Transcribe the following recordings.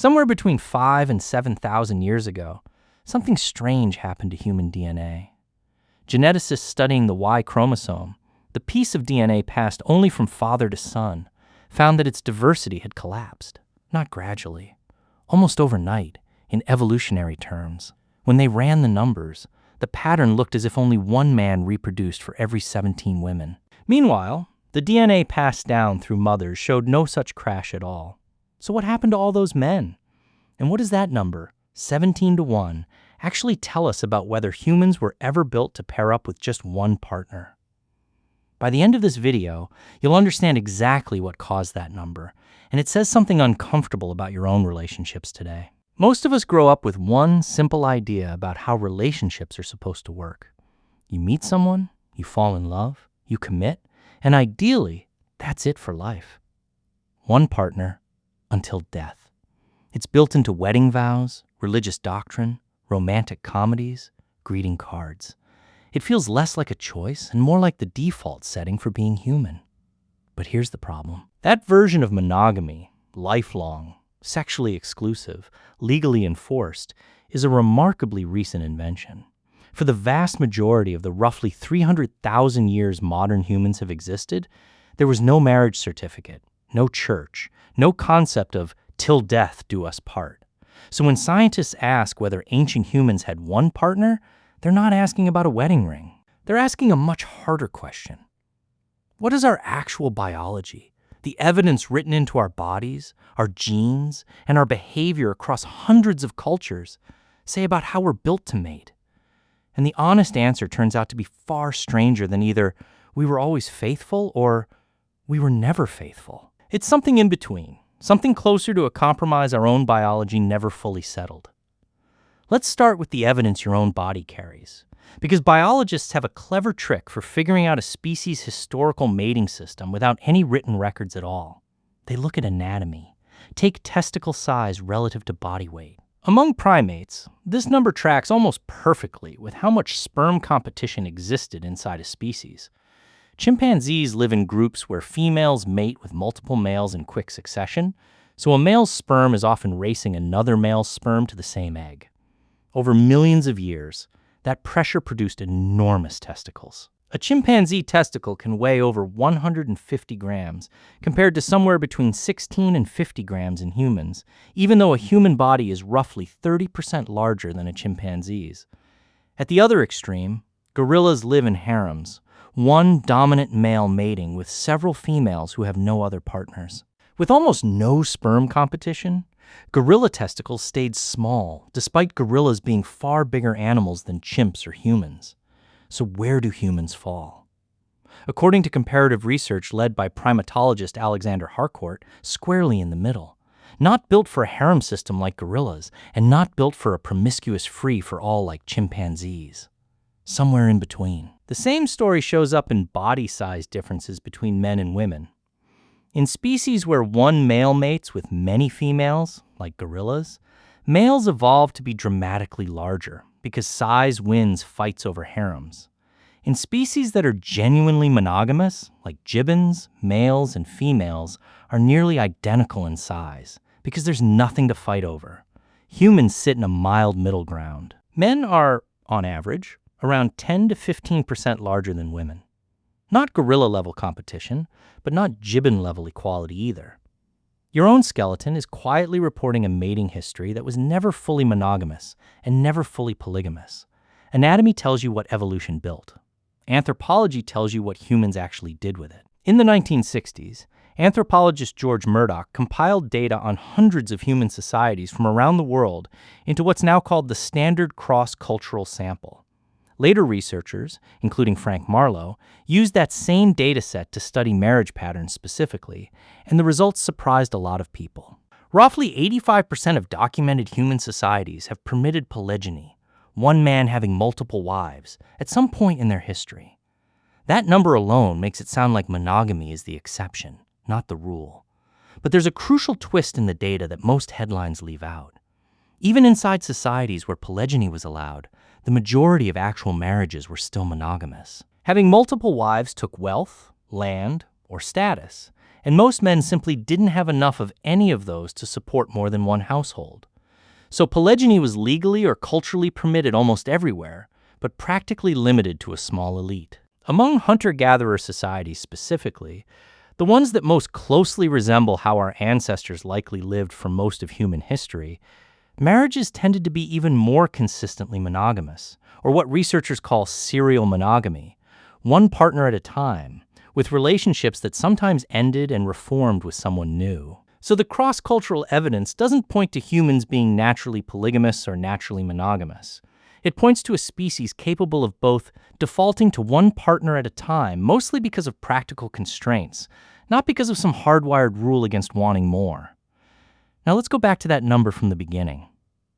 Somewhere between 5 and 7,000 years ago, something strange happened to human DNA. Geneticists studying the Y-chromosome, the piece of DNA passed only from father to son, found that its diversity had collapsed, not gradually, almost overnight, in evolutionary terms. When they ran the numbers, the pattern looked as if only one man reproduced for every 17 women. Meanwhile, the DNA passed down through mothers showed no such crash at all. So what happened to all those men? And what does that number, 17 to 1, actually tell us about whether humans were ever built to pair up with just one partner? By the end of this video, you'll understand exactly what caused that number, and it says something uncomfortable about your own relationships today. Most of us grow up with one simple idea about how relationships are supposed to work. You meet someone, you fall in love, you commit, and ideally, that's it for life. One partner until death. It's built into wedding vows, religious doctrine, romantic comedies, greeting cards. It feels less like a choice and more like the default setting for being human. But here's the problem. That version of monogamy, lifelong, sexually exclusive, legally enforced, is a remarkably recent invention. For the vast majority of the roughly 300,000 years modern humans have existed, there was no marriage certificate, no church, no concept of "till death do us part." So when scientists ask whether ancient humans had one partner, they're not asking about a wedding ring. They're asking a much harder question. What is our actual biology? The evidence written into our bodies, our genes, and our behavior across hundreds of cultures say about how we're built to mate. And the honest answer turns out to be far stranger than either we were always faithful or we were never faithful. It's something in between, something closer to a compromise our own biology never fully settled. Let's start with the evidence your own body carries, because biologists have a clever trick for figuring out a species' historical mating system without any written records at all. They look at anatomy, take testicle size relative to body weight. Among primates, this number tracks almost perfectly with how much sperm competition existed inside a species. Chimpanzees live in groups where females mate with multiple males in quick succession, so a male's sperm is often racing another male's sperm to the same egg. Over millions of years, that pressure produced enormous testicles. A chimpanzee testicle can weigh over 150 grams, compared to somewhere between 16 and 50 grams in humans, even though a human body is roughly 30% larger than a chimpanzee's. At the other extreme, gorillas live in harems, one dominant male mating with several females who have no other partners. With almost no sperm competition, gorilla testicles stayed small, despite gorillas being far bigger animals than chimps or humans. So where do humans fall? According to comparative research led by primatologist Alexander Harcourt, squarely in the middle. Not built for a harem system like gorillas, and not built for a promiscuous free-for-all like chimpanzees. Somewhere in between. The same story shows up in body size differences between men and women. In species where one male mates with many females, like gorillas, males evolve to be dramatically larger because size wins fights over harems. In species that are genuinely monogamous, like gibbons, males and females are nearly identical in size because there's nothing to fight over. Humans sit in a mild middle ground. Men are, on average, around 10 to 15% larger than women. Not gorilla-level competition, but not gibbon-level equality either. Your own skeleton is quietly reporting a mating history that was never fully monogamous and never fully polygamous. Anatomy tells you what evolution built. Anthropology tells you what humans actually did with it. In the 1960s, anthropologist George Murdoch compiled data on hundreds of human societies from around the world into what's now called the Standard Cross-Cultural Sample. Later researchers, including Frank Marlowe, used that same data set to study marriage patterns specifically, and the results surprised a lot of people. Roughly 85% of documented human societies have permitted polygyny, one man having multiple wives, at some point in their history. That number alone makes it sound like monogamy is the exception, not the rule. But there's a crucial twist in the data that most headlines leave out. Even inside societies where polygyny was allowed, the majority of actual marriages were still monogamous. Having multiple wives took wealth, land, or status, and most men simply didn't have enough of any of those to support more than one household. So polygyny was legally or culturally permitted almost everywhere, but practically limited to a small elite. Among hunter-gatherer societies specifically, the ones that most closely resemble how our ancestors likely lived for most of human history, marriages tended to be even more consistently monogamous, or what researchers call serial monogamy, one partner at a time, with relationships that sometimes ended and reformed with someone new. So the cross-cultural evidence doesn't point to humans being naturally polygamous or naturally monogamous. It points to a species capable of both defaulting to one partner at a time, mostly because of practical constraints, not because of some hardwired rule against wanting more. Now let's go back to that number from the beginning.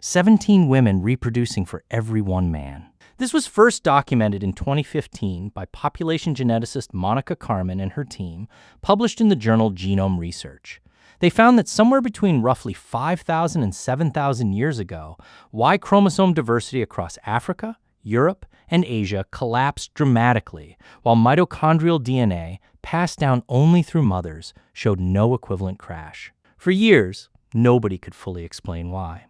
17 women reproducing for every one man. This was first documented in 2015 by population geneticist Monica Carmen and her team, published in the journal Genome Research. They found that somewhere between roughly 5,000 and 7,000 years ago, Y-chromosome diversity across Africa, Europe, and Asia collapsed dramatically, while mitochondrial DNA, passed down only through mothers, showed no equivalent crash. For years, nobody could fully explain why.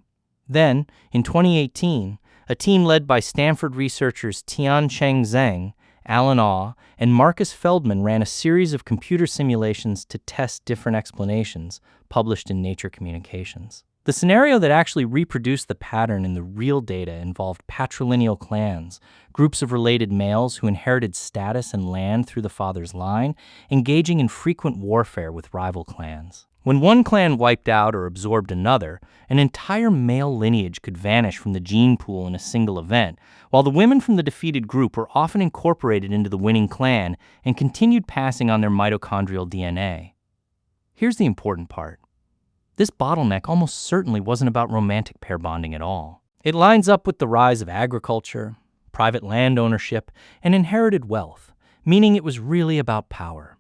Then, in 2018, a team led by Stanford researchers Tiancheng Zheng, Alan Aw, and Marcus Feldman ran a series of computer simulations to test different explanations, published in Nature Communications. The scenario that actually reproduced the pattern in the real data involved patrilineal clans, groups of related males who inherited status and land through the father's line, engaging in frequent warfare with rival clans. When one clan wiped out or absorbed another, an entire male lineage could vanish from the gene pool in a single event, while the women from the defeated group were often incorporated into the winning clan and continued passing on their mitochondrial DNA. Here's the important part. This bottleneck almost certainly wasn't about romantic pair bonding at all. It lines up with the rise of agriculture, private land ownership, and inherited wealth, meaning it was really about power.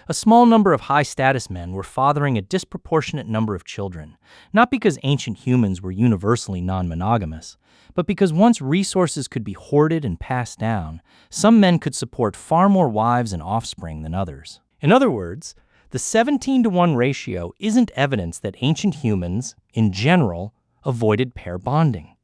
A small number of high-status men were fathering a disproportionate number of children, not because ancient humans were universally non-monogamous, but because once resources could be hoarded and passed down, some men could support far more wives and offspring than others. In other words, the 17-to-1 ratio isn't evidence that ancient humans, in general, avoided pair bonding.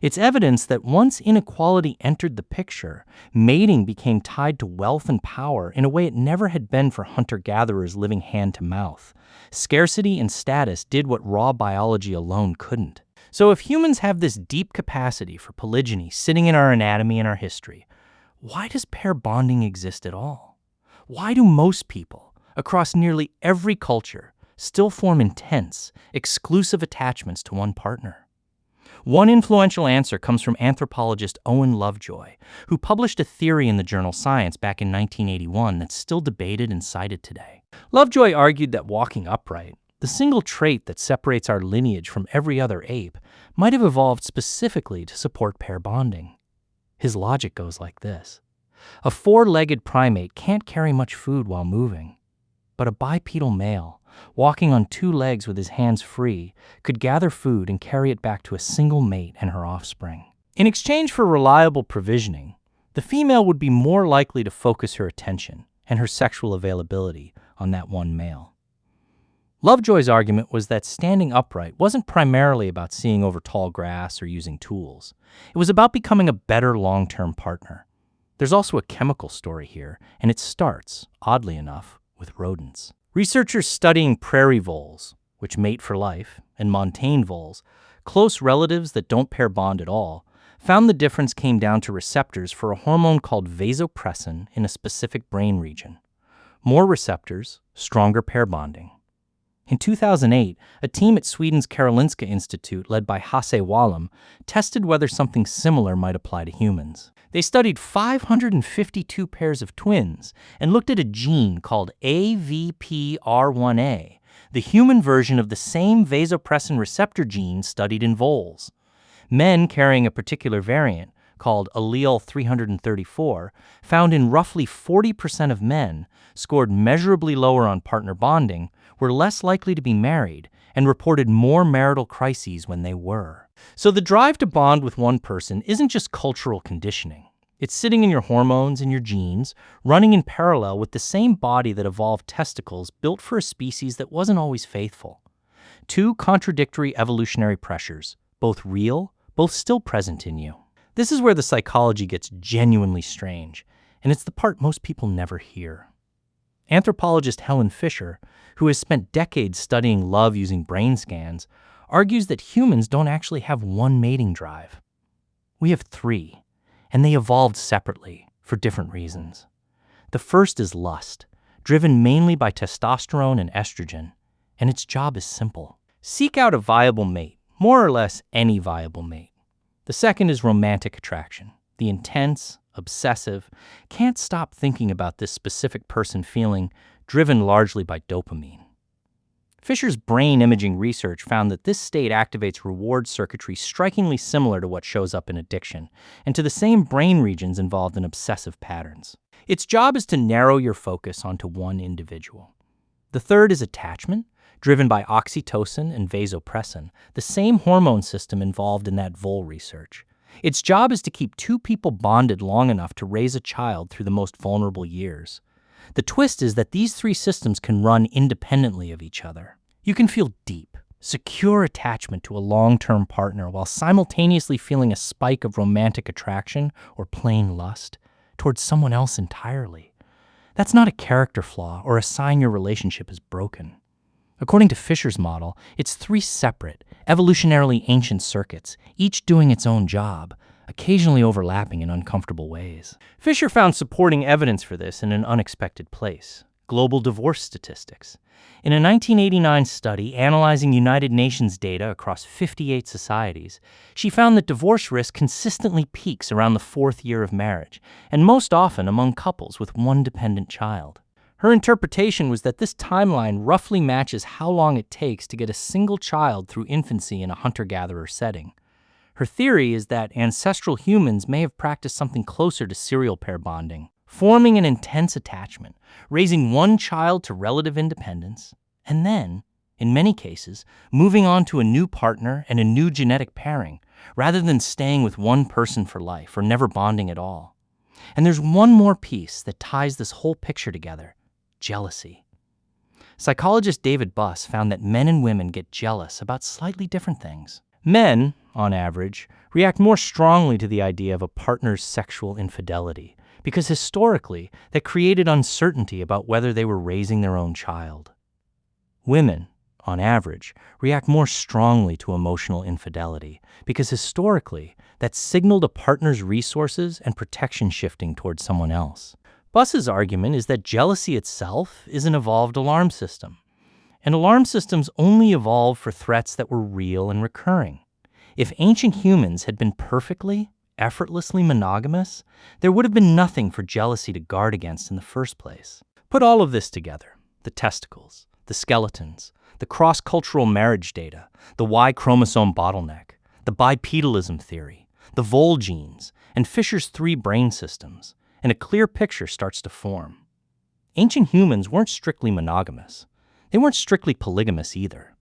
It's evidence that once inequality entered the picture, mating became tied to wealth and power in a way it never had been for hunter-gatherers living hand-to-mouth. Scarcity and status did what raw biology alone couldn't. So if humans have this deep capacity for polygyny sitting in our anatomy and our history, why does pair bonding exist at all? Why do most people, across nearly every culture, still form intense, exclusive attachments to one partner? One influential answer comes from anthropologist Owen Lovejoy, who published a theory in the journal Science back in 1981 that's still debated and cited today. Lovejoy argued that walking upright, the single trait that separates our lineage from every other ape, might have evolved specifically to support pair bonding. His logic goes like this. A four-legged primate can't carry much food while moving, but a bipedal male, walking on two legs with his hands free, could gather food and carry it back to a single mate and her offspring. In exchange for reliable provisioning, the female would be more likely to focus her attention and her sexual availability on that one male. Lovejoy's argument was that standing upright wasn't primarily about seeing over tall grass or using tools. It was about becoming a better long-term partner. There's also a chemical story here, and it starts, oddly enough, with rodents. Researchers studying prairie voles, which mate for life, and montane voles, close relatives that don't pair bond at all, found the difference came down to receptors for a hormone called vasopressin in a specific brain region. More receptors, stronger pair bonding. In 2008, a team at Sweden's Karolinska Institute, led by Hasse Wallum, tested whether something similar might apply to humans. They studied 552 pairs of twins and looked at a gene called AVPR1A, the human version of the same vasopressin receptor gene studied in voles. Men carrying a particular variant, called allele 334, found in roughly 40% of men, scored measurably lower on partner bonding, were less likely to be married, and reported more marital crises when they were. So the drive to bond with one person isn't just cultural conditioning. It's sitting in your hormones and your genes, running in parallel with the same body that evolved testicles built for a species that wasn't always faithful. Two contradictory evolutionary pressures, both real, both still present in you. This is where the psychology gets genuinely strange, and it's the part most people never hear. Anthropologist Helen Fisher, who has spent decades studying love using brain scans, argues that humans don't actually have one mating drive. We have three, and they evolved separately for different reasons. The first is lust, driven mainly by testosterone and estrogen, and its job is simple. Seek out a viable mate, more or less any viable mate. The second is romantic attraction, the intense, obsessive, can't stop thinking about this specific person feeling, driven largely by dopamine. Fisher's brain imaging research found that this state activates reward circuitry strikingly similar to what shows up in addiction, and to the same brain regions involved in obsessive patterns. Its job is to narrow your focus onto one individual. The third is attachment, driven by oxytocin and vasopressin, the same hormone system involved in that vole research. Its job is to keep two people bonded long enough to raise a child through the most vulnerable years. The twist is that these three systems can run independently of each other. You can feel deep, secure attachment to a long-term partner while simultaneously feeling a spike of romantic attraction or plain lust towards someone else entirely. That's not a character flaw or a sign your relationship is broken. According to Fisher's model, it's three separate, evolutionarily ancient circuits, each doing its own job, occasionally overlapping in uncomfortable ways. Fisher found supporting evidence for this in an unexpected place: global divorce statistics. In a 1989 study analyzing United Nations data across 58 societies, she found that divorce risk consistently peaks around the fourth year of marriage, and most often among couples with one dependent child. Her interpretation was that this timeline roughly matches how long it takes to get a single child through infancy in a hunter-gatherer setting. Her theory is that ancestral humans may have practiced something closer to serial pair bonding, forming an intense attachment, raising one child to relative independence, and then, in many cases, moving on to a new partner and a new genetic pairing, rather than staying with one person for life or never bonding at all. And there's one more piece that ties this whole picture together: jealousy. Psychologist David Buss found that men and women get jealous about slightly different things. Men, on average, react more strongly to the idea of a partner's sexual infidelity because historically that created uncertainty about whether they were raising their own child. Women, on average, react more strongly to emotional infidelity because historically that signaled a partner's resources and protection shifting towards someone else. Buss's argument is that jealousy itself is an evolved alarm system, and alarm systems only evolved for threats that were real and recurring. If ancient humans had been perfectly, effortlessly monogamous, there would have been nothing for jealousy to guard against in the first place. Put all of this together: the testicles, the skeletons, the cross-cultural marriage data, the Y-chromosome bottleneck, the bipedalism theory, the vole genes, and Fisher's three brain systems, and a clear picture starts to form. Ancient humans weren't strictly monogamous. They weren't strictly polygamous either.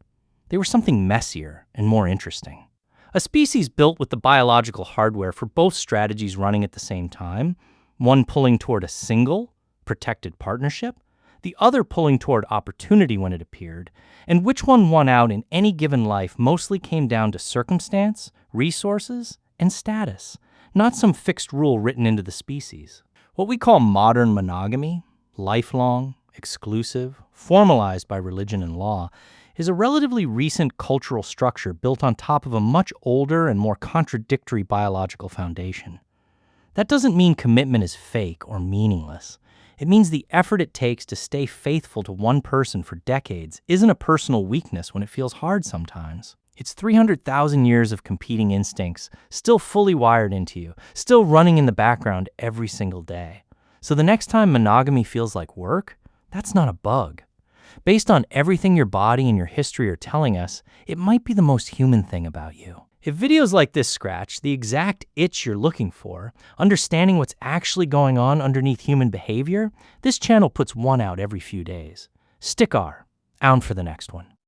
They were something messier and more interesting. A species built with the biological hardware for both strategies running at the same time, one pulling toward a single, protected partnership, the other pulling toward opportunity when it appeared, and which one won out in any given life mostly came down to circumstance, resources, and status, not some fixed rule written into the species. What we call modern monogamy, lifelong, exclusive, formalized by religion and law, is a relatively recent cultural structure built on top of a much older and more contradictory biological foundation. That doesn't mean commitment is fake or meaningless. It means the effort it takes to stay faithful to one person for decades isn't a personal weakness when it feels hard sometimes. It's 300,000 years of competing instincts, still fully wired into you, still running in the background every single day. So the next time monogamy feels like work, that's not a bug. Based on everything your body and your history are telling us, it might be the most human thing about you. If videos like this scratch the exact itch you're looking for, understanding what's actually going on underneath human behavior, this channel puts one out every few days. Stick R, out for the next one.